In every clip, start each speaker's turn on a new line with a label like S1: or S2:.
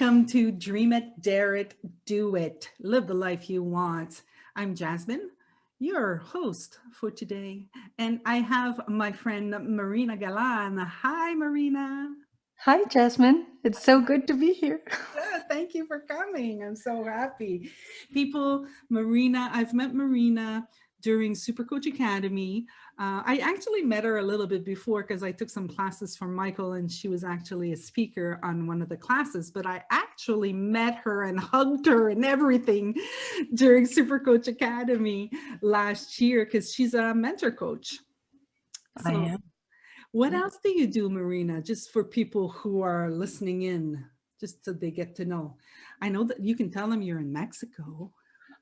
S1: Welcome to Dream It, Dare It, Do It. Live the life you want. I'm Jasmine, your host for today. And I have my friend Marina Galán. Hi, Marina.
S2: Hi, Jasmine. It's so good to be here.
S1: Yeah, thank you for coming. I'm so happy. People, Marina, I've met Marina during Super Coach Academy. I actually met her a little bit before because I took some classes from Michael and she was actually a speaker on one of the classes, but I actually met her and hugged her and everything during Super Coach Academy last year because she's a mentor coach.
S2: I
S1: So
S2: am.
S1: what
S2: Yeah.
S1: else do you do, Marina, just for people who are listening in, just so they get to know? I know that you can tell them you're in Mexico.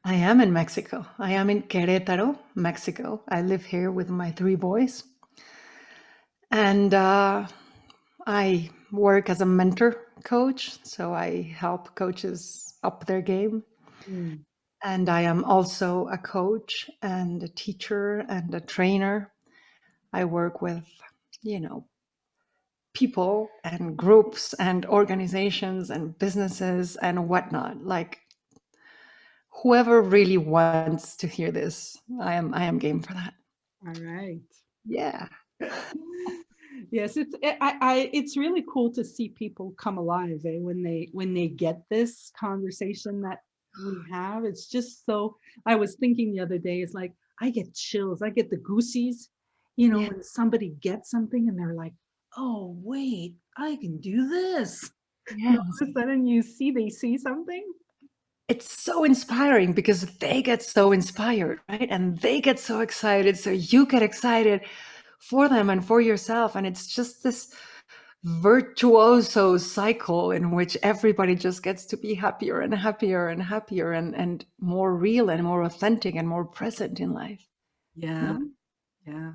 S2: I am in Mexico. I am in Querétaro, Mexico. I live here with my three boys. And I work as a mentor coach. So I help coaches up their game.
S1: Mm.
S2: And I am also a coach and a teacher and a trainer. I work with, you know, people and groups and organizations and businesses and whatnot. Like whoever really wants to hear this, I am game for that.
S1: All right.
S2: Yeah.
S1: Yes, it's really cool to see people come alive when they get this conversation that we have. It's just so. I was thinking the other day, it's like I get chills, I get the goosies,
S2: Yeah.
S1: when somebody gets something and they're like, "Oh wait, I can do this."
S2: Yes.
S1: All of a sudden, they see something.
S2: It's so inspiring because they get so inspired, right? And they get so excited. So you get excited for them and for yourself. And it's just this virtuoso cycle in which everybody just gets to be happier and happier and happier and more real and more authentic and more present in life.
S1: Yeah,
S2: No?
S1: yeah.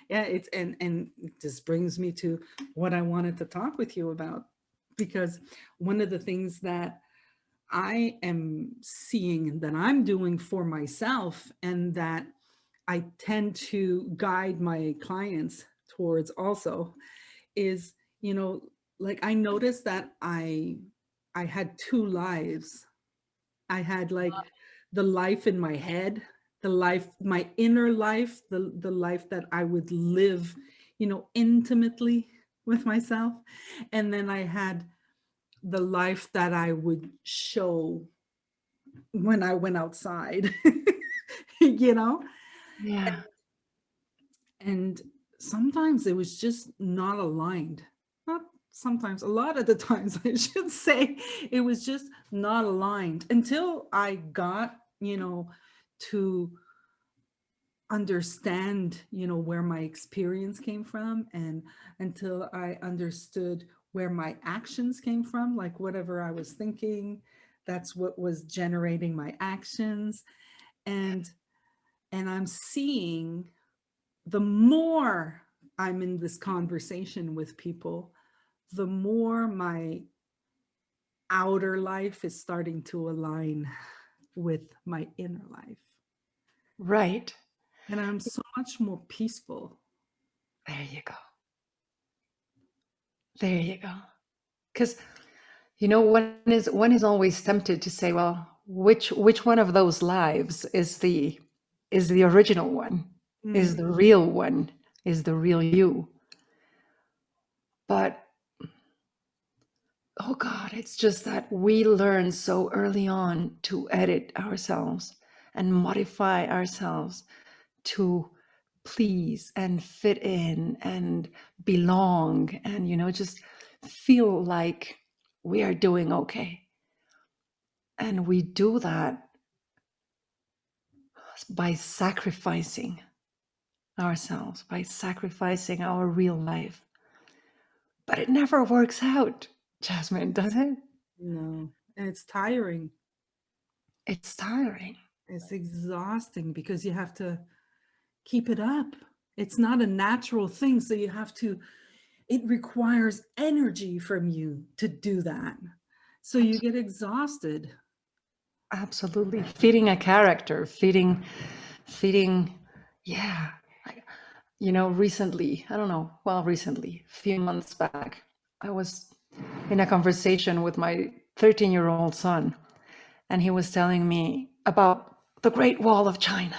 S1: Yeah, and this brings me to what I wanted to talk with you about, because one of the things that I am seeing that I'm doing for myself and that I tend to guide my clients towards also is, like I noticed that I had two lives. I had like the life in my head, the life, my inner life, the life that I would live, intimately with myself. And then I had the life that I would show when I went outside, you know?
S2: Yeah.
S1: And sometimes it was just not aligned. Not sometimes, a lot of the times, I should say, it was just not aligned until I got, to understand, where my experience came from, and until I understood where my actions came from, like whatever I was thinking, that's what was generating my actions. And I'm seeing, the more I'm in this conversation with people, the more my outer life is starting to align with my inner life.
S2: Right.
S1: And I'm so much more peaceful.
S2: There you go. There you go. Because one is always tempted to say, well, which one of those lives is the original one, is
S1: Mm.
S2: the real one, is the real you. But oh God, it's just that we learn so early on to edit ourselves and modify ourselves to please and fit in and belong and just feel like we are doing okay. And we do that by sacrificing ourselves, by sacrificing our real life. But it never works out, Jasmine, does it?
S1: No, and it's tiring.
S2: It's tiring.
S1: It's exhausting because you have to keep it up. It's not a natural thing. So it requires energy from you to do that. So you get exhausted.
S2: Absolutely. Feeding a character, feeding, yeah. Recently, I don't know, well, recently, a few months back, I was in a conversation with my 13-year-old son, and he was telling me about the Great Wall of China,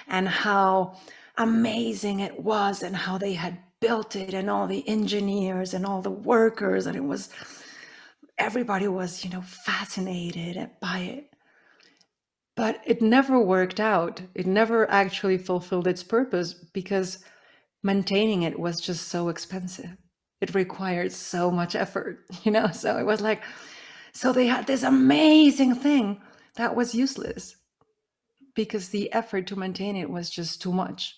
S2: and how amazing it was, and how they had built it, and all the engineers and all the workers, and everybody was, fascinated by it. But it never worked out. It never actually fulfilled its purpose because maintaining it was just so expensive. It required so much effort, So it was like, so they had this amazing thing that was useless because the effort to maintain it was just too much.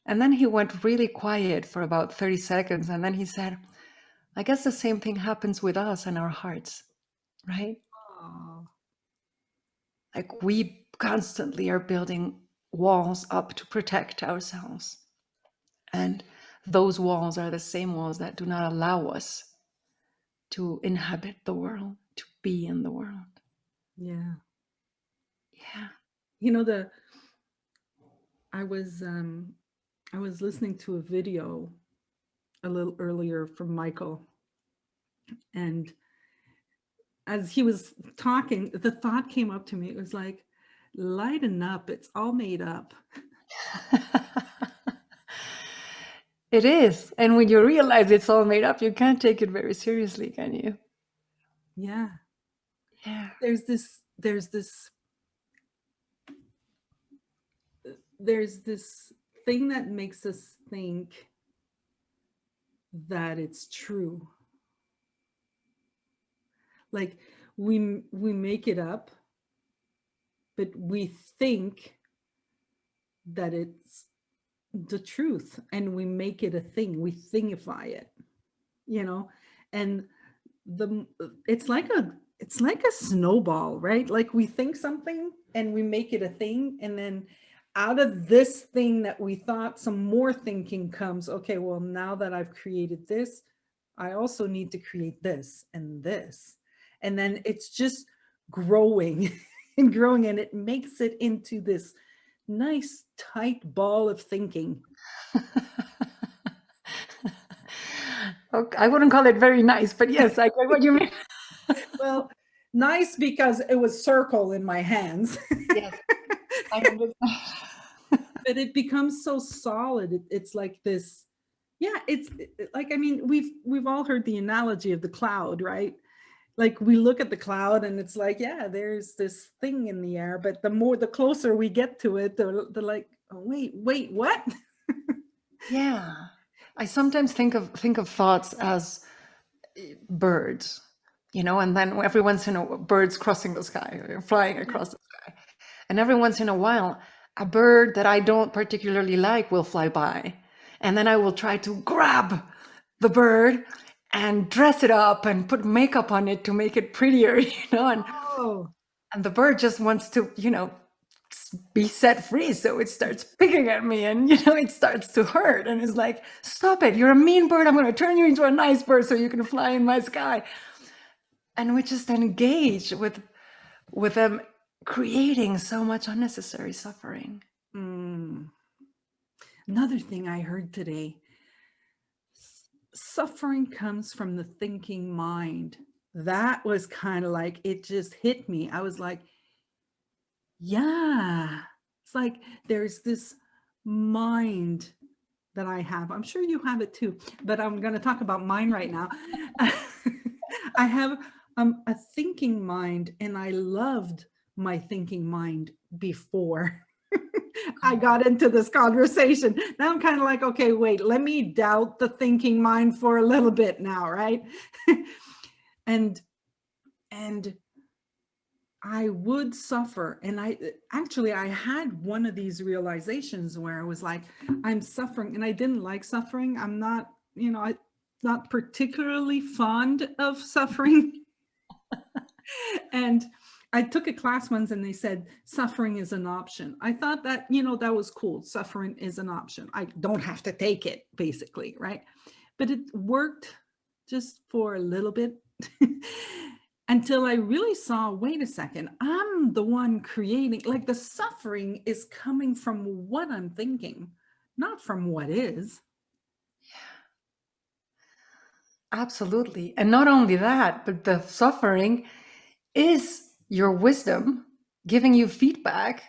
S2: And then he went really quiet for about 30 seconds. And then he said, I guess the same thing happens with us and our hearts, right?
S1: Oh,
S2: Like we constantly are building walls up to protect ourselves. And those walls are the same walls that do not allow us to inhabit the world, to be in the world.
S1: yeah.
S2: Yeah.
S1: I was listening to a video a little earlier from Michael, and as he was talking, the thought came up to me. It was like, lighten up, it's all made up.
S2: It is. And when you realize it's all made up, you can't take it very seriously, can you?
S1: Yeah.
S2: Yeah.
S1: There's this thing that makes us think that it's true. Like we make it up, but we think that it's the truth, and we make it a thing. We thingify it, and it's like a snowball, right? Like we think something and we make it a thing, and then out of this thing that we thought, some more thinking comes. Okay, well, now that I've created this, I also need to create this and this, and then it's just growing and growing, and it makes it into this nice tight ball of thinking.
S2: Okay, I wouldn't call it very nice, but yes, I get what you mean.
S1: Well, nice because it was circle in my hands.
S2: Yes, I understand.
S1: But it becomes so solid. It's like this. Yeah, it's like, I mean, we've all heard the analogy of the cloud, right? Like we look at the cloud and it's like, yeah, there's this thing in the air, but the closer we get to it, the like, oh, wait, what?
S2: Yeah. I sometimes think of thoughts as birds, and then every once in a while, birds crossing the sky, or flying across the sky. And every once in a while, a bird that I don't particularly like will fly by. And then I will try to grab the bird and dress it up and put makeup on it to make it prettier,
S1: Oh,
S2: and the bird just wants to, be set free. So it starts picking at me and, it starts to hurt. And it's like, stop it. You're a mean bird. I'm going to turn you into a nice bird so you can fly in my sky. And we just engage with them creating so much unnecessary suffering.
S1: Another thing I heard today, suffering comes from the thinking mind. That was kind of like, it just hit me. I was like, yeah, it's like there's this mind that I have. I'm sure you have it too, but I'm going to talk about mine right now. I have a thinking mind, and I loved my thinking mind before I got into this conversation. Now I'm kind of like, okay, wait, let me doubt the thinking mind for a little bit now, right? and I would suffer. And I had one of these realizations where I was like, I'm suffering, and I didn't like suffering. I'm not, not particularly fond of suffering. And I took a class once and they said, suffering is an option. I thought that, that was cool. Suffering is an option. I don't have to take it, basically, right? But it worked just for a little bit until I really saw, wait a second, I'm the one creating, like the suffering is coming from what I'm thinking, not from what is.
S2: Absolutely. And not only that, but the suffering is your wisdom giving you feedback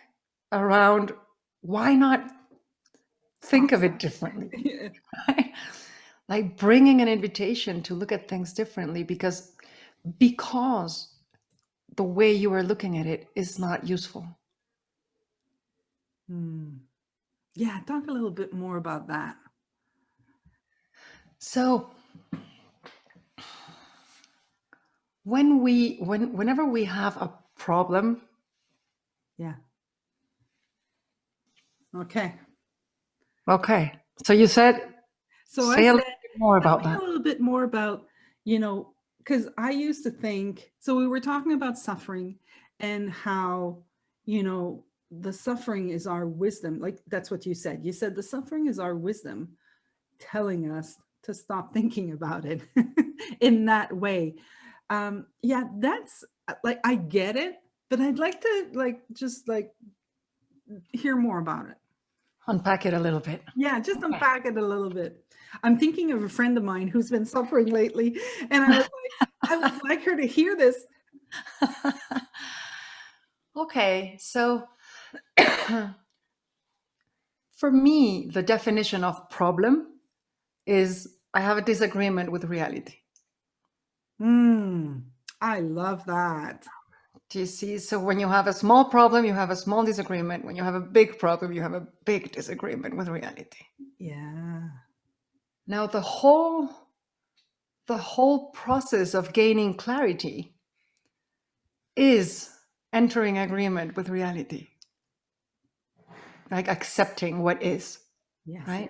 S2: around why not think of it differently,
S1: Yeah.
S2: right? Like bringing an invitation to look at things differently because the way you are looking at it is not useful.
S1: Hmm. Yeah, talk a little bit more about that.
S2: So whenever we have a problem,
S1: Yeah. Okay.
S2: okay. So you said,
S1: So I
S2: say a
S1: said,
S2: little bit more
S1: tell
S2: about
S1: me a
S2: that.
S1: little bit more about, you know, because I used to think, so we were talking about suffering and how, the suffering is our wisdom. Like that's what you said. You said the suffering is our wisdom telling us to stop thinking about it in that way. Yeah, that's like, I get it, but I'd like to just hear more about it.
S2: Unpack it a little bit.
S1: Yeah, just
S2: Okay.
S1: unpack it a little bit. I'm thinking of a friend of mine who's been suffering lately, and I was like, I would like her to hear this.
S2: Okay, so for me, the definition of problem is I have a disagreement with reality.
S1: I love that.
S2: Do you see? So when you have a small problem, you have a small disagreement. When you have a big problem, you have a big disagreement with reality.
S1: Yeah.
S2: Now, the whole process of gaining clarity is entering agreement with reality, like accepting what is,
S1: Yes.
S2: right?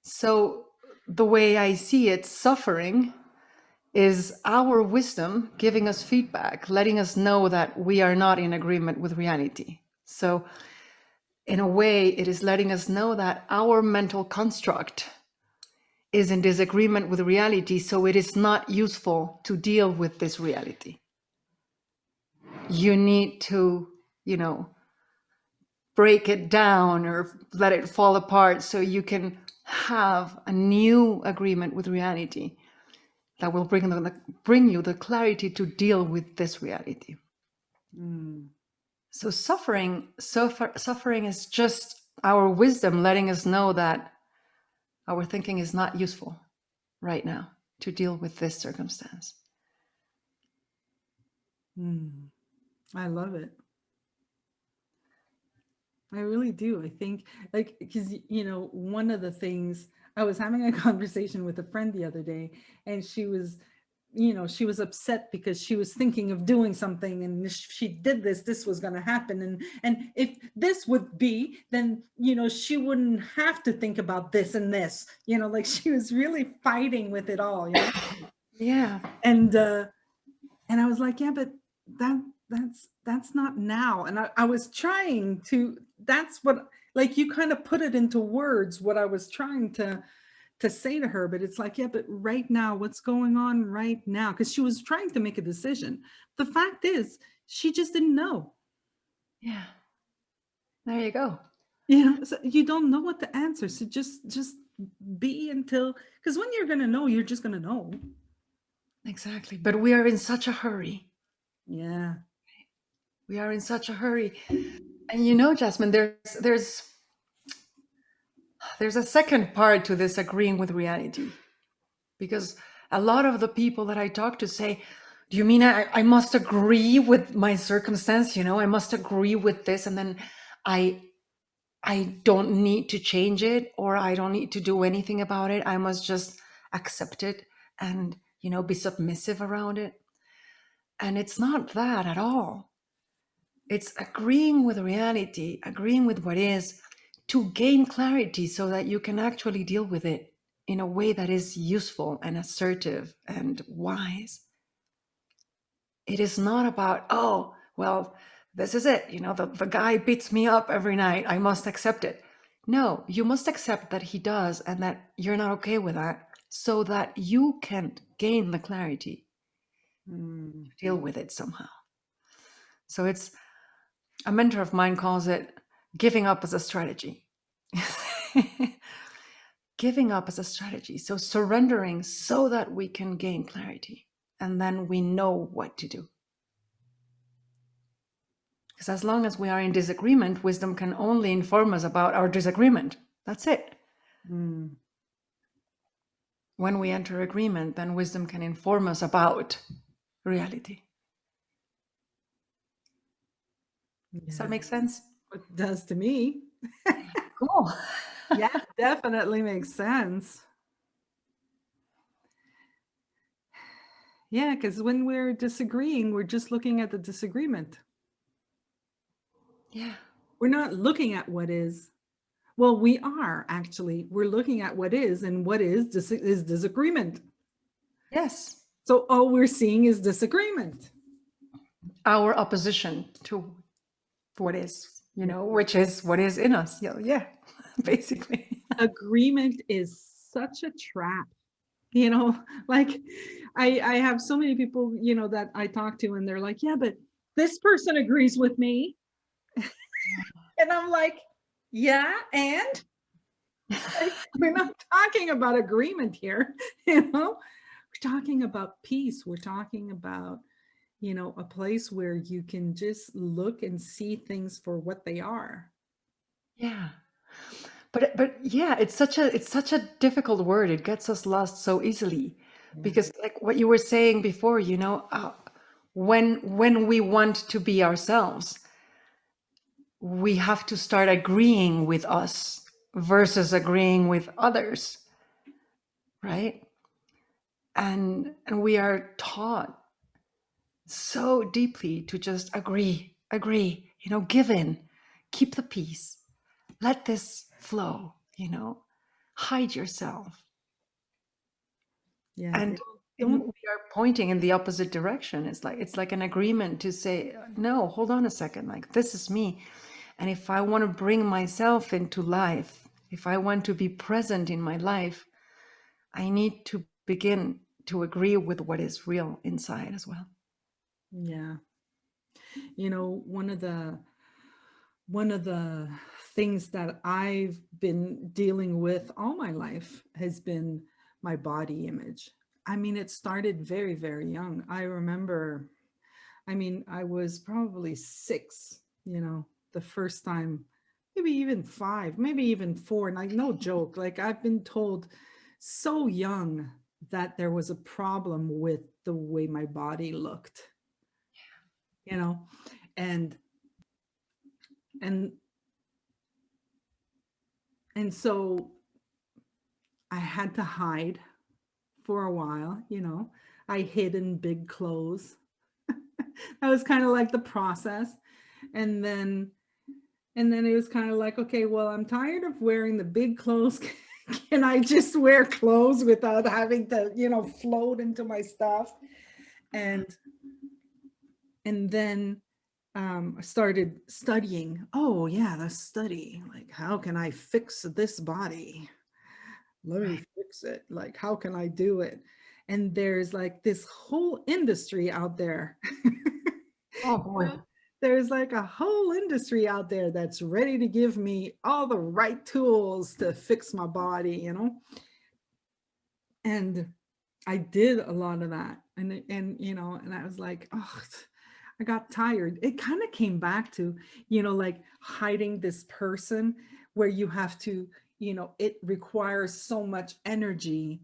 S2: So the way I see it, suffering is our wisdom giving us feedback, letting us know that we are not in agreement with reality. So in a way, it is letting us know that our mental construct is in disagreement with reality, so it is not useful to deal with this reality. You need to, break it down or let it fall apart so you can have a new agreement with reality that will bring you the clarity to deal with this reality.
S1: Mm.
S2: So suffering is just our wisdom letting us know that our thinking is not useful right now to deal with this circumstance.
S1: I love it. I really do. I think, like, because, one of the things, I was having a conversation with a friend the other day, and she was upset because she was thinking of doing something, and if she did this was going to happen, and if this would be, then she wouldn't have to think about this and this, like she was really fighting with it all.
S2: Yeah,
S1: And I was like, yeah, but that that's not now. And I was trying to, that's what, like, you kind of put it into words what I was trying to say to her, but it's like, yeah, but right now, what's going on right now? Because she was trying to make a decision. The fact is, she just didn't know.
S2: yeah. There you go.
S1: So you don't know what to answer. So just be until, because when you're gonna know, you're just gonna know.
S2: Exactly. But we are in such a hurry.
S1: Yeah.
S2: We are in such a hurry. And Jasmine, there's a second part to this agreeing with reality. Because a lot of the people that I talk to say, do you mean I must agree with my circumstance? I must agree with this, and then I don't need to change it, or I don't need to do anything about it. I must just accept it and, be submissive around it. And it's not that at all. It's agreeing with reality, agreeing with what is, to gain clarity so that you can actually deal with it in a way that is useful and assertive and wise. It is not about, oh, well, this is it. The guy beats me up every night. I must accept it. No, you must accept that he does and that you're not okay with that so that you can gain the clarity to deal with it somehow. So it's, a mentor of mine calls it giving up as a strategy. giving up as a strategy. So surrendering so that we can gain clarity. And then we know what to do. Because as long as we are in disagreement, wisdom can only inform us about our disagreement. That's it.
S1: Mm.
S2: When we enter agreement, then wisdom can inform us about reality. Does that make sense?
S1: It does to me.
S2: Cool.
S1: Yeah, definitely makes sense. Yeah, because when we're disagreeing, we're just looking at the disagreement.
S2: Yeah.
S1: We're not looking at what is. Well, we are actually. We're looking at what is, and what is disagreement.
S2: Yes.
S1: So all we're seeing is disagreement.
S2: Our opposition to what is, which is what is in us. Yeah, basically.
S1: Agreement is such a trap. Like I have so many people, that I talk to, and they're like, yeah, but this person agrees with me. And I'm like, yeah, and we're not talking about agreement here. We're talking about peace. We're talking about, a place where you can just look and see things for what they are.
S2: Yeah. But yeah, it's such a difficult word. It gets us lost so easily.
S1: Yeah.
S2: Because like what you were saying before, when we want to be ourselves, we have to start agreeing with us versus agreeing with others, right? And we are taught so deeply to just agree, give in, keep the peace, let this flow, hide yourself.
S1: Yeah.
S2: And we are pointing in the opposite direction. It's like an agreement to say, no, hold on a second, like this is me. And if I want to bring myself into life, if I want to be present in my life, I need to begin to agree with what is real inside as well.
S1: Yeah. One of the things that I've been dealing with all my life has been my body image. I mean, it started very, very young. I remember, I was probably 6, the first time, maybe even 5, maybe even 4. Like, no joke. Like, I've been told so young that there was a problem with the way my body looked, and and and so I had to hide for a while. I hid in big clothes. That was kind of like the process. And then it was kind of like, okay, well, I'm tired of wearing the big clothes. Can I just wear clothes without having to, float into my stuff? And then I started studying. Oh yeah, the study. Like, how can I fix this body? Let me fix it. Like, how can I do it? And there's like this whole industry out there.
S2: Oh boy.
S1: There's like a whole industry out there that's ready to give me all the right tools to fix my body, And I did a lot of that. And I was like, oh, I got tired. It kind of came back to, like hiding this person where you have to, it requires so much energy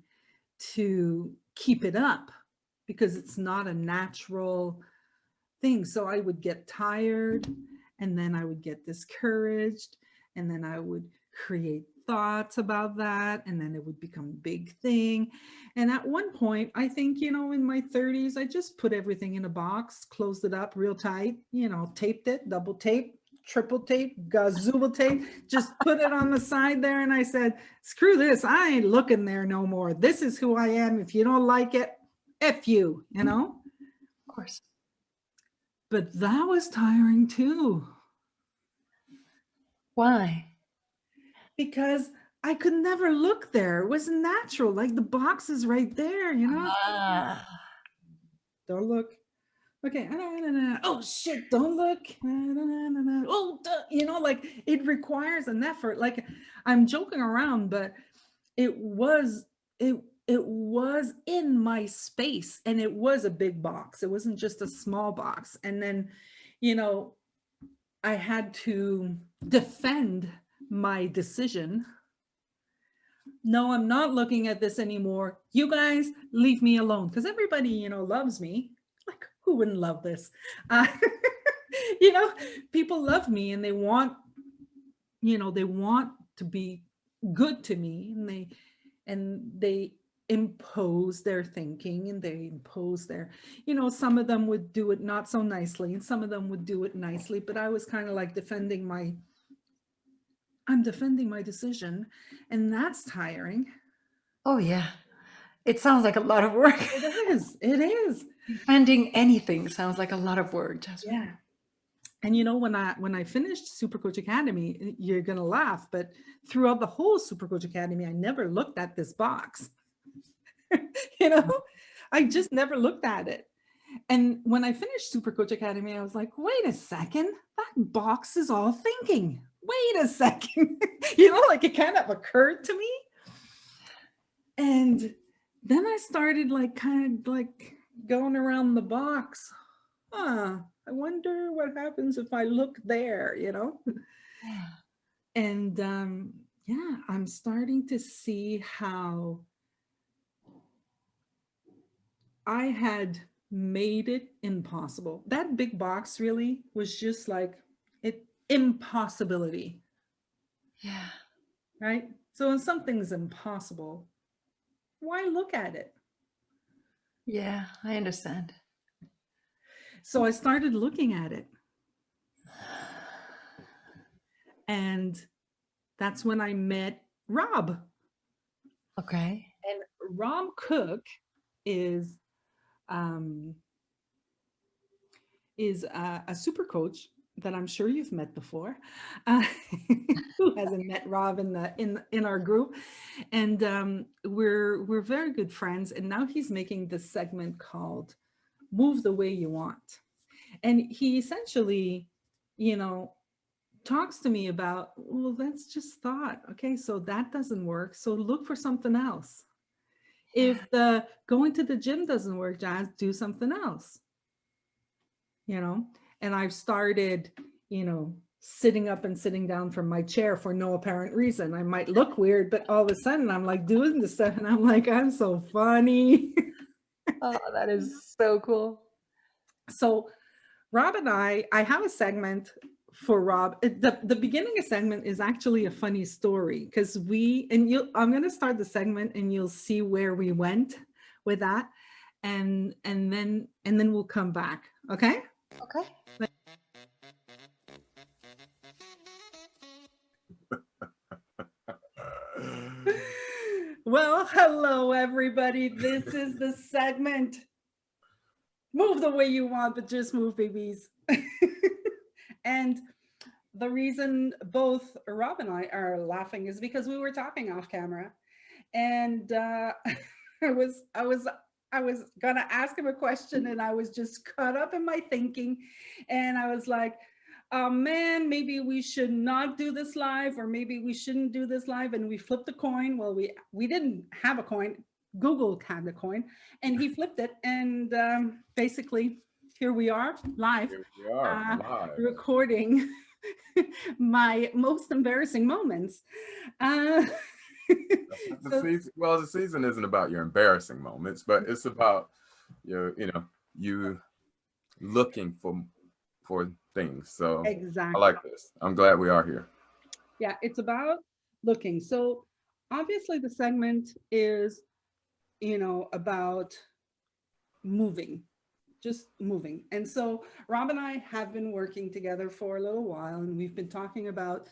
S1: to keep it up because it's not a natural thing. So I would get tired, and then I would get discouraged, and then I would create thoughts about that, and then it would become a big thing. And at one point, I think, in my 30s, I just put everything in a box, closed it up real tight, taped it, double tape, triple tape, gazooble tape, just put it on the side there. And I said, screw this, I ain't looking there no more. This is who I am. If you don't like it, F you,
S2: Of course.
S1: But that was tiring too.
S2: Why?
S1: Because I could never look there. It wasn't natural. Like the box is right there,
S2: Ah.
S1: Don't look. Okay. Oh shit, don't look. Oh, like it requires an effort. Like I'm joking around, but it was it it was in my space, and it was a big box. It wasn't just a small box. And then, you know, I had to defend my decision. No, I'm not looking at this anymore. You guys leave me alone, because everybody, loves me. Like, who wouldn't love this? Uh, you know, people love me, and they want to be good to me, and they impose their thinking, and they impose their, some of them would do it not so nicely, and some of them would do it nicely, but I was kind of like I'm defending my decision, and that's tiring.
S2: Oh, yeah. It sounds like a lot of work.
S1: It is.
S2: Defending anything sounds like a lot of work, Jasmine.
S1: Yeah. And when I finished Super Coach Academy, you're gonna laugh, but throughout the whole Super Coach Academy, I never looked at this box. you know, I just never looked at it. And when I finished Super Coach Academy, I was like, wait a second, that box is all thinking. Wait a second. Like it kind of occurred to me. And then I started like kind of like going around the box. I wonder what happens if I look there,
S2: Yeah.
S1: And yeah, I'm starting to see how I had made it impossible. That big box really was just like impossibility,
S2: Yeah.
S1: right? So when something's impossible, why look at it?
S2: Yeah, I understand.
S1: So I started looking at it. And that's when I met Rob.
S2: Okay.
S1: And Rob Cook is a super coach that I'm sure you've met before. Uh, who hasn't met Rob in our group? And we're very good friends. And now he's making this segment called "Move the Way You Want," and he essentially, talks to me about, well, that's just thought. Okay, so that doesn't work. So look for something else. If the going to the gym doesn't work, Jazz, do something else. And I've started, sitting up and sitting down from my chair for no apparent reason. I might look weird, but all of a sudden I'm like doing this stuff and I'm like, I'm so funny.
S2: Oh, that is so cool.
S1: So Rob and I have a segment for Rob. The beginning of segment is actually a funny story because I'm going to start the segment and you'll see where we went with that. And then we'll come back. Okay.
S2: Okay.
S1: Well, hello everybody. This is the segment. Move the way you want, but just move, babies. And the reason both Rob and I are laughing is because we were talking off camera, and I was gonna ask him a question, and I was just caught up in my thinking, and I was like, oh man, maybe we should not do this live, or maybe we shouldn't do this live. And we flipped a coin. Well, we didn't have a coin. Google had the coin, and he flipped it, and basically here we are live.
S3: Here we are, live.
S1: Recording my most embarrassing moments.
S3: The season isn't about your embarrassing moments, but it's about you looking for things. So
S1: exactly.
S3: I like this. I'm glad we are here.
S1: Yeah, it's about looking. So obviously the segment is, about moving, just moving. And so Rob and I have been working together for a little while, and we've been talking about,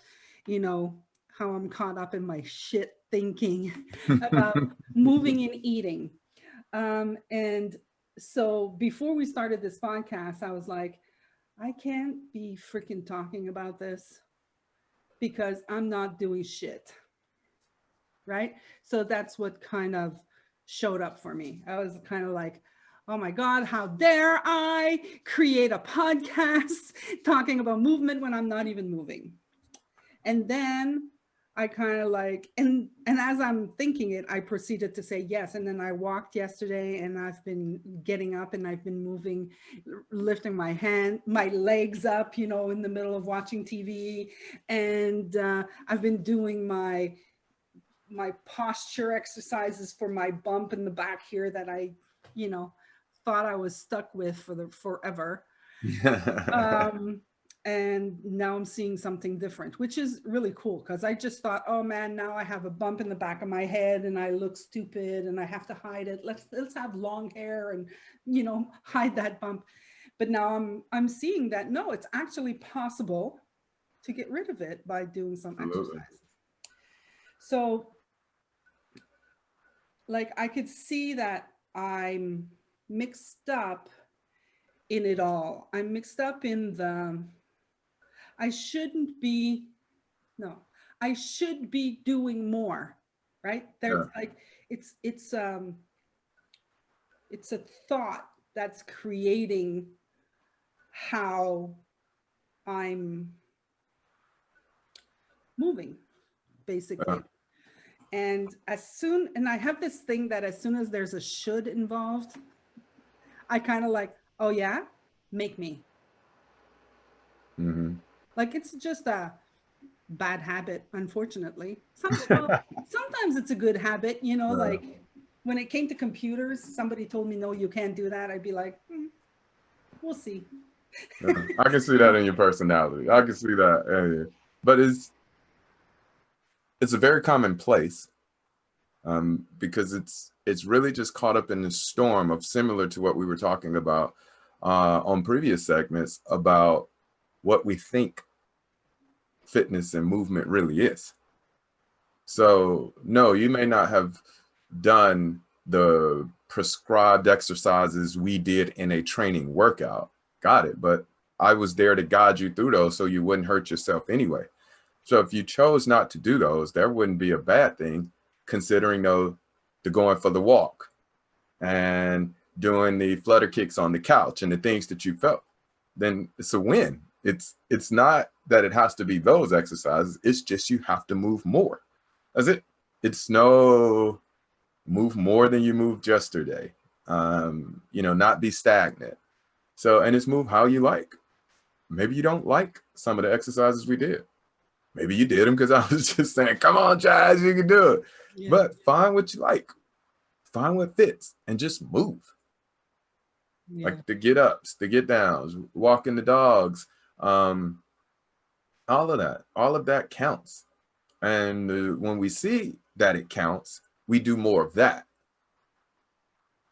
S1: how I'm caught up in my shit thinking about moving and eating. And so before we started this podcast, I was like, I can't be freaking talking about this because I'm not doing shit. Right? So that's what kind of showed up for me. I was kind of like, oh my God, how dare I create a podcast talking about movement when I'm not even moving? And then I kind of like, and as I'm thinking it, I proceeded to say yes. And then I walked yesterday, and I've been getting up, and I've been moving, lifting my legs up, you know, in the middle of watching TV. And I've been doing my posture exercises for my bump in the back here that I, you know, thought I was stuck with for forever. And now I'm seeing something different, which is really cool, because I just thought, oh man, now I have a bump in the back of my head and I look stupid and I have to hide it. Let's have long hair and, you know, hide that bump. But now I'm seeing that no, it's actually possible to get rid of it by doing some exercises. So like I could see that I'm mixed up in it all. I'm mixed up in the I should be doing more, right? There's like it's a thought that's creating how I'm moving, basically. And I have this thing that as soon as there's a should involved, I kind of like, oh yeah, make me. Like it's just a bad habit, unfortunately. Sometimes it's a good habit, you know, like when it came to computers, somebody told me, no, you can't do that. I'd be like, we'll see.
S3: I can see that in your personality. I can see that. But it's a very common place, because it's really just caught up in the storm of, similar to what we were talking about on previous segments, about what we think fitness and movement really is. So no, you may not have done the prescribed exercises we did in a training workout. Got it. But I was there to guide you through those so you wouldn't hurt yourself anyway. So if you chose not to do those, there wouldn't be a bad thing, considering though the going for the walk and doing the flutter kicks on the couch and the things that you felt. Then it's a win. It's not that it has to be those exercises. It's just you have to move more. That's it. It's no move more than you moved yesterday. You know, not be stagnant. So, and it's move how you like. Maybe you don't like some of the exercises we did. Maybe you did them because I was just saying, come on, Chaz, you can do it. Yeah. But find what you like. Find what fits and just move. Yeah. Like the get ups, the get downs, walking the dogs, all of that counts. And when we see that it counts, we do more of that.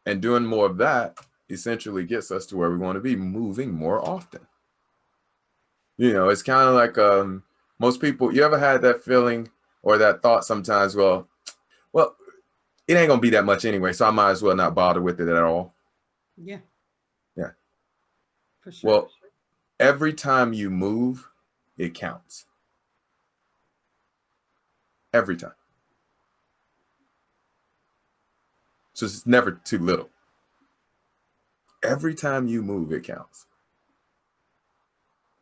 S3: And doing more of that essentially gets us to where we want to be, moving more often. You know, it's kind of like most people, you ever had that feeling or that thought sometimes, well, it ain't gonna be that much anyway, so I might as well not bother with it at all.
S1: Yeah.
S3: Yeah.
S1: For sure.
S3: Well, every time you move, it counts. Every time. So it's never too little. Every time you move, it counts.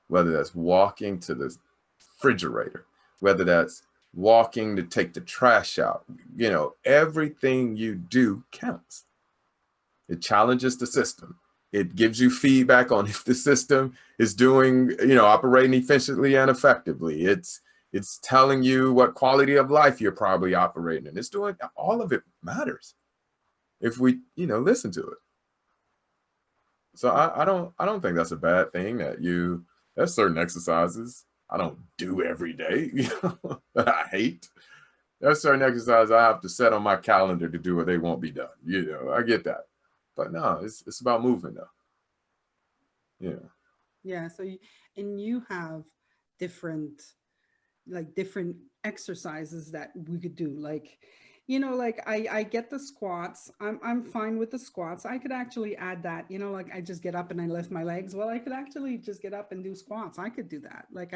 S3: Whether that's walking to the refrigerator, whether that's walking to take the trash out, you know, everything you do counts. It challenges the system. It gives you feedback on if the system is doing, you know, operating efficiently and effectively. It's telling you what quality of life you're probably operating in. It's doing, all of it matters if we, you know, listen to it. So I don't think that's a bad thing that there's certain exercises I don't do every day, you know, that I hate. There's certain exercises I have to set on my calendar to do or they won't be done. You know, I get that. But no, it's about moving though. Yeah.
S1: Yeah. So you have different exercises that we could do. Like, you know, like I get the squats. I'm fine with the squats. I could actually add that, you know, like I just get up and I lift my legs. Well, I could actually just get up and do squats. I could do that. Like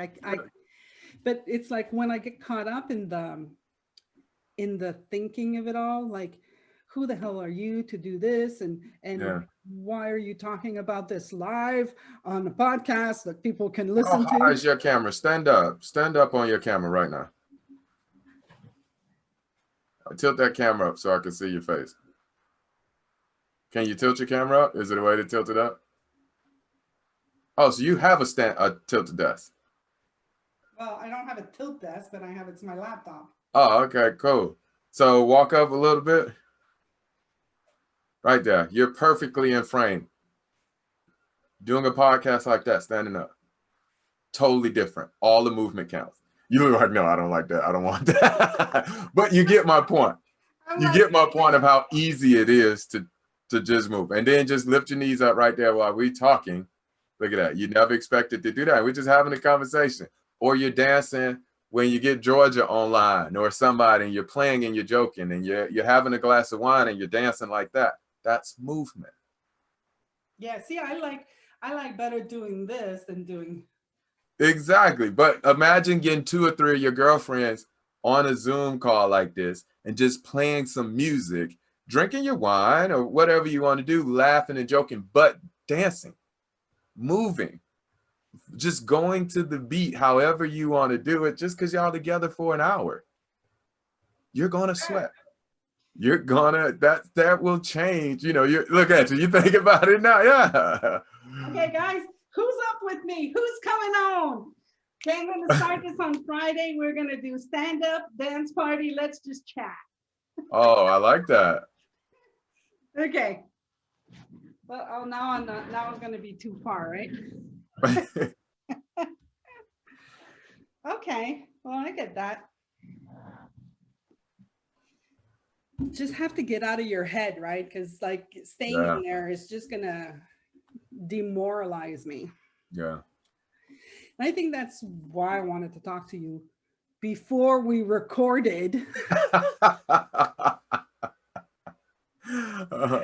S1: but it's like when I get caught up in the thinking of it all, like, who the hell are you to do this? And yeah. Why are you talking about this live on a podcast that people can listen to?
S3: How high is your camera? Stand up on your camera right now. Tilt that camera up so I can see your face. Can you tilt your camera up? Is it a way to tilt it up? Oh, so you have a tilted desk.
S1: Well, I don't have a tilt desk, but it's my laptop.
S3: Oh, okay, cool. So walk up a little bit. Right there. You're perfectly in frame. Doing a podcast like that, standing up. Totally different. All the movement counts. You look like, no, I don't like that. I don't want that. But you get my point. You get my point of how easy it is to just move. And then just lift your knees up right there while we're talking. Look at that. You never expected to do that. We're just having a conversation. Or you're dancing when you get Georgia online or somebody and you're playing and you're joking and you're having a glass of wine and you're dancing like that. That's movement.
S1: Yeah, see, I like better doing this than doing.
S3: Exactly. But imagine getting 2 or 3 of your girlfriends on a Zoom call like this and just playing some music, drinking your wine or whatever you want to do, laughing and joking, but dancing, moving, just going to the beat, however you want to do it, just because y'all together for an hour. You're going to sweat. You're gonna, that will change. You know, look at you, you think about it now. Yeah.
S1: Okay, guys, who's up with me? Who's coming on? Okay, I'm going to start this on Friday. We're going to do stand-up, dance party. Let's just chat.
S3: Oh, I like that.
S1: Okay. Well, now I'm going to be too far, right? Okay. Well, I get that. Just have to get out of your head, right? Because like staying in there is just going to demoralize me.
S3: Yeah.
S1: And I think that's why I wanted to talk to you before we recorded.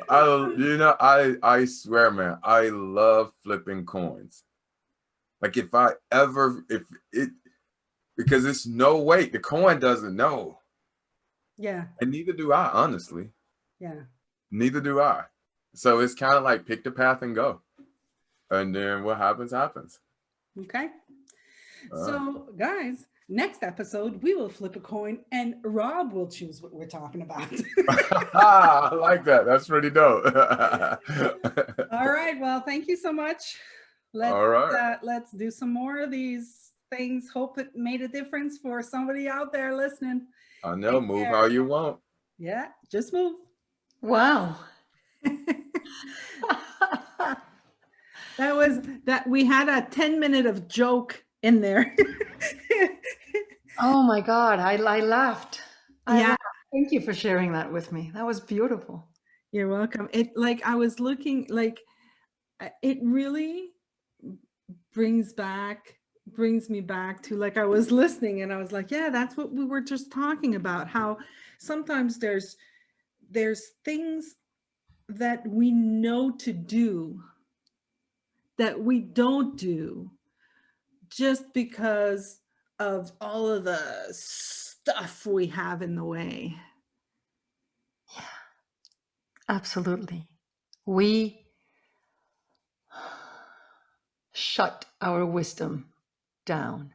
S3: I swear, man, I love flipping coins. Like because it's no weight, the coin doesn't know.
S1: Yeah.
S3: And neither do I, honestly.
S1: Yeah.
S3: Neither do I. So it's kind of like pick the path and go. And then what happens, happens.
S1: Okay. So guys, next episode, we will flip a coin and Rob will choose what we're talking about.
S3: I like that. That's pretty dope.
S1: All right. Well, thank you so much. Let's do some more of these things. Hope it made a difference for somebody out there listening.
S3: I know. Move how you want.
S1: Yeah, just move.
S2: Wow.
S1: that we had a 10-minute of joke in there.
S2: Oh my God, I laughed.
S1: Yeah.
S2: Laughed. Thank you for sharing that with me. That was beautiful.
S1: You're welcome. I was looking, like, it really brings me back to, like, I was listening and I was like, yeah, that's what we were just talking about, how sometimes there's things that we know to do that we don't do just because of all of the stuff we have in the way.
S2: Yeah, absolutely. We shut our wisdom down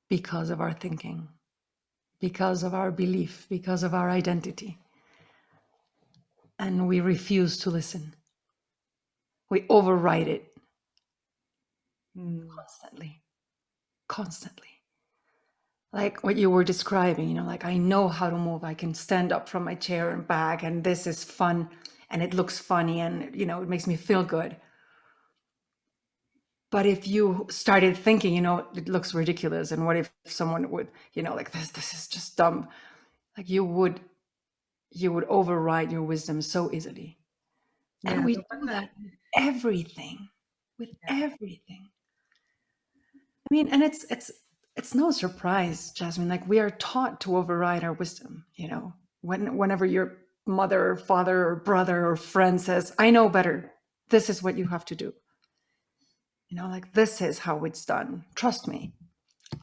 S2: because of our thinking, because of our belief, because of our identity. And we refuse to listen. We override it constantly. Like what you were describing, like I know how to move. I can stand up from my chair and back, and this is fun, and it looks funny, and it makes me feel good. But if you started thinking, it looks ridiculous, and what if someone would, like this is just dumb, like you would override your wisdom so easily. Yeah, and we do that with everything. I mean, and it's no surprise, Jasmine, like we are taught to override our wisdom, whenever your mother or father or brother or friend says, I know better, this is what you have to do. Like this is how it's done. Trust me,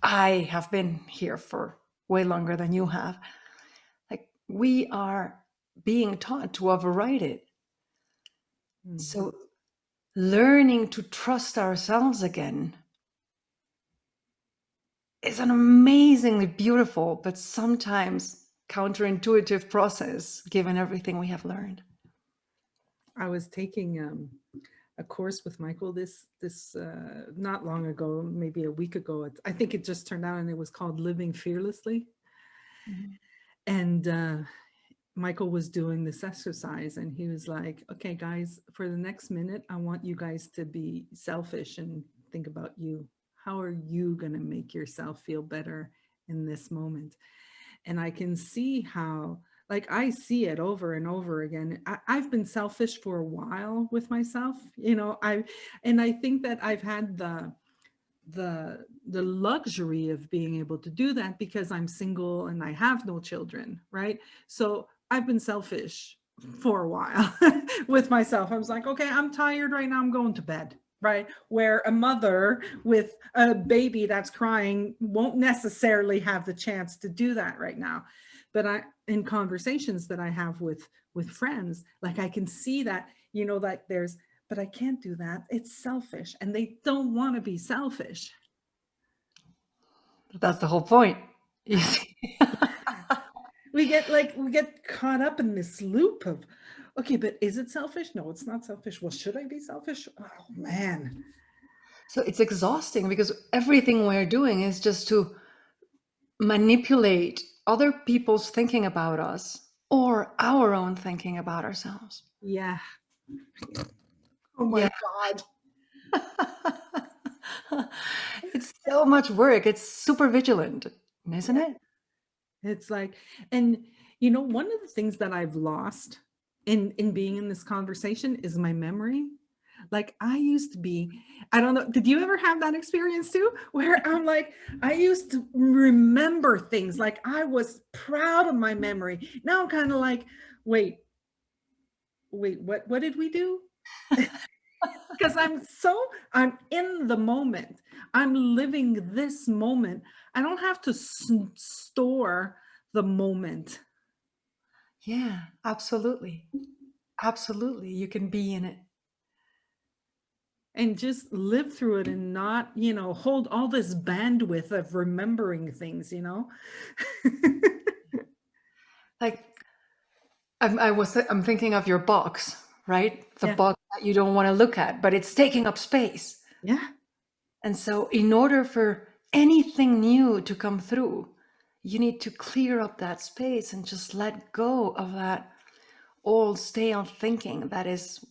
S2: I have been here for way longer than you have. Like we are being taught to override it. Mm-hmm. So learning to trust ourselves again is an amazingly beautiful, but sometimes counterintuitive process given everything we have learned.
S1: I was taking a course with Michael this not long ago, maybe a week ago. I think it just turned out, and it was called Living Fearlessly. And Michael was doing this exercise, and he was like, okay, guys, for the next minute, I want you guys to be selfish and think about you. How are you going to make yourself feel better in this moment? And I can see how, like, I see it over and over again. I've been selfish for a while with myself, and I think that I've had the luxury of being able to do that because I'm single and I have no children, right? So I've been selfish for a while with myself. I was like, okay, I'm tired right now, I'm going to bed, right? Where a mother with a baby that's crying won't necessarily have the chance to do that right now. But in conversations that I have with friends, like, I can see that, like, but I can't do that. It's selfish, and they don't want to be selfish.
S2: That's the whole point. You see?
S1: We get caught up in this loop of, okay, but is it selfish? No, it's not selfish. Well, should I be selfish? Oh man.
S2: So it's exhausting because everything we're doing is just to manipulate other people's thinking about us or our own thinking about ourselves.
S1: Yeah. Oh my
S2: God. It's so much work. It's super vigilant, isn't it?
S1: It's like, and one of the things that I've lost in being in this conversation is my memory. Like, I used to be, I don't know, did you ever have that experience too? Where I'm like, I used to remember things, like I was proud of my memory. Now I'm kind of like, wait, what did we do? Because I'm in the moment. I'm living this moment. I don't have to store the moment.
S2: Yeah, absolutely. Absolutely. You can be in it.
S1: And just live through it and not, hold all this bandwidth of remembering things,
S2: Like, I'm thinking of your box, right? The
S1: Yeah.
S2: box that you don't want to look at, but it's taking up space.
S1: Yeah.
S2: And so in order for anything new to come through, you need to clear up that space and just let go of that old stale thinking that is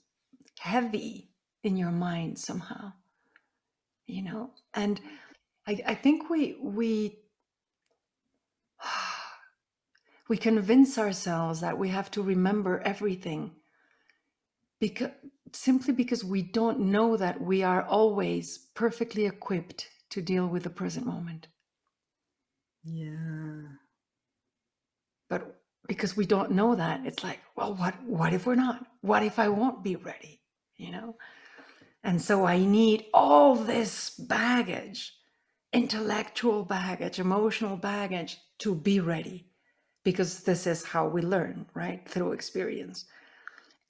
S2: heavy in your mind somehow, and I think we convince ourselves that we have to remember everything simply because we don't know that we are always perfectly equipped to deal with the present moment.
S1: Yeah.
S2: But because we don't know that, it's like, well, what if we're not? What if I won't be ready? And so I need all this baggage, intellectual baggage, emotional baggage, to be ready, because this is how we learn, right? Through experience.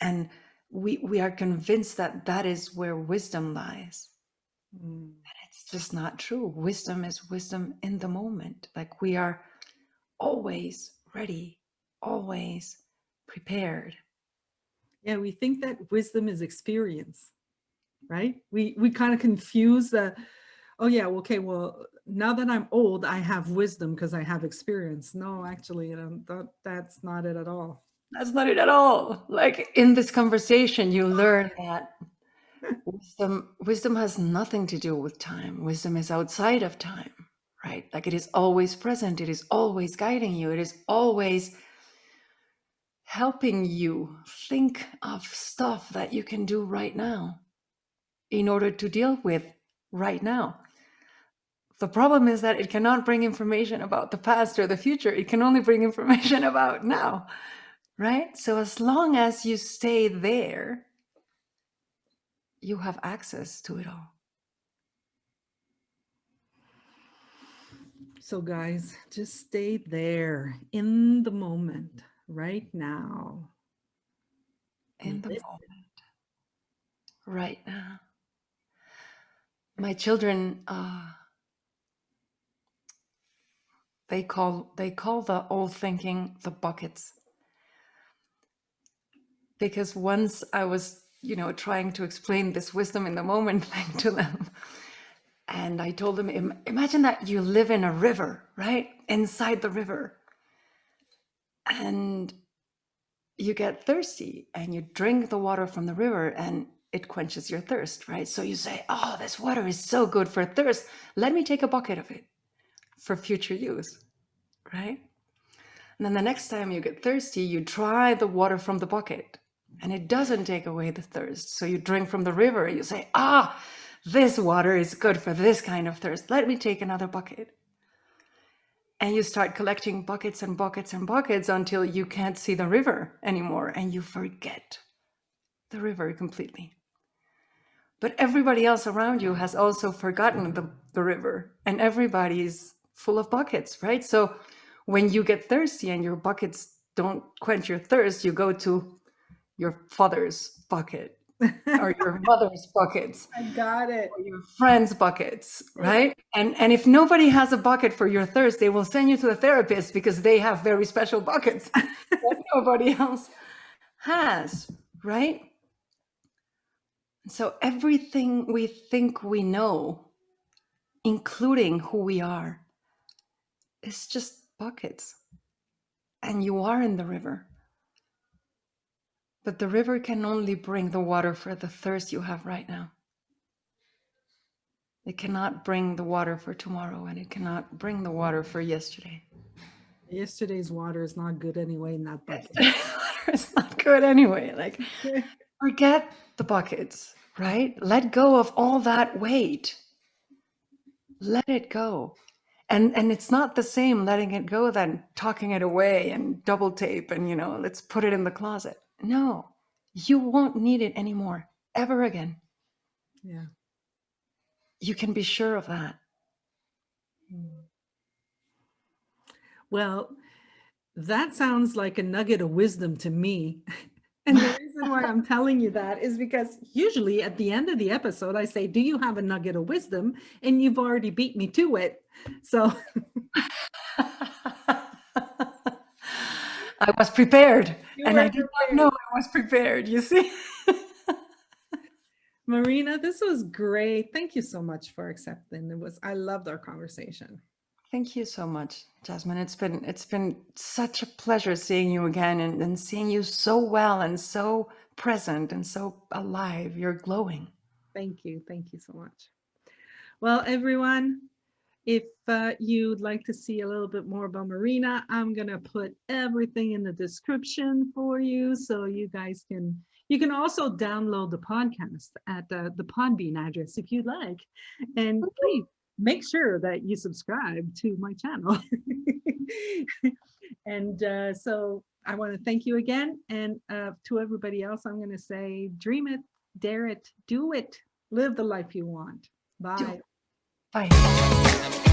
S2: And we are convinced that that is where wisdom lies. And it's just not true. Wisdom is wisdom in the moment. Like, we are always ready, always prepared.
S1: Yeah, we think that wisdom is experience, right? We kind of confuse that. Oh yeah, okay, well, now that I'm old, I have wisdom because I have experience. No, actually, that's not it at all.
S2: That's not it at all. Like, in this conversation, you learn that wisdom has nothing to do with time. Wisdom is outside of time, right? Like, it is always present. It is always guiding you. It is always helping you think of stuff that you can do right now in order to deal with right now. The problem is that it cannot bring information about the past or the future. It can only bring information about now, right? So as long as you stay there, you have access to it all.
S1: So guys, just stay there in the moment right now.
S2: In the moment, right now. My children They call the old thinking the buckets. Because once I was, trying to explain this wisdom in the moment thing to them, and I told them, imagine that you live in a river, right? Inside the river. And you get thirsty and you drink the water from the river and it quenches your thirst, right? So you say, oh, this water is so good for thirst. Let me take a bucket of it for future use, right? And then the next time you get thirsty, you try the water from the bucket and it doesn't take away the thirst. So you drink from the river, you say, this water is good for this kind of thirst. Let me take another bucket. And you start collecting buckets and buckets and buckets until you can't see the river anymore and you forget the river completely. But everybody else around you has also forgotten the river, and everybody's full of buckets, right? So when you get thirsty and your buckets don't quench your thirst, you go to your father's bucket or your mother's buckets.
S1: I got it.
S2: Or your friends' buckets, right? And if nobody has a bucket for your thirst, they will send you to a therapist because they have very special buckets that nobody else has, right? So everything we think we know, including who we are, is just buckets. And you are in the river. But the river can only bring the water for the thirst you have right now. It cannot bring the water for tomorrow, and it cannot bring the water for yesterday.
S1: Yesterday's water is not good anyway in that bucket.
S2: Water is not good anyway. Like, forget the buckets, right? Let go of all that weight. Let it go. And it's not the same letting it go than tucking it away and double tape and, let's put it in the closet. No, you won't need it anymore, ever again.
S1: Yeah.
S2: You can be sure of that.
S1: Well, that sounds like a nugget of wisdom to me. And the reason why I'm telling you that is because usually at the end of the episode, I say, do you have a nugget of wisdom? And you've already beat me to it. So
S2: I was prepared.
S1: And
S2: I did not know I was prepared, you see?
S1: Marina, this was great. Thank you so much for accepting. I loved our conversation.
S2: Thank you so much, Jasmine. It's been such a pleasure seeing you again and seeing you so well and so present and so alive. You're glowing.
S1: Thank you. Thank you so much. Well, everyone, if you'd like to see a little bit more about Marina, I'm going to put everything in the description for you so you guys you can also download the podcast at the Podbean address if you'd like. And please make sure that you subscribe to my channel. And so I want to thank you again. And to everybody else, I'm going to say, dream it, dare it, do it, live the life you want. Bye.
S2: Bye.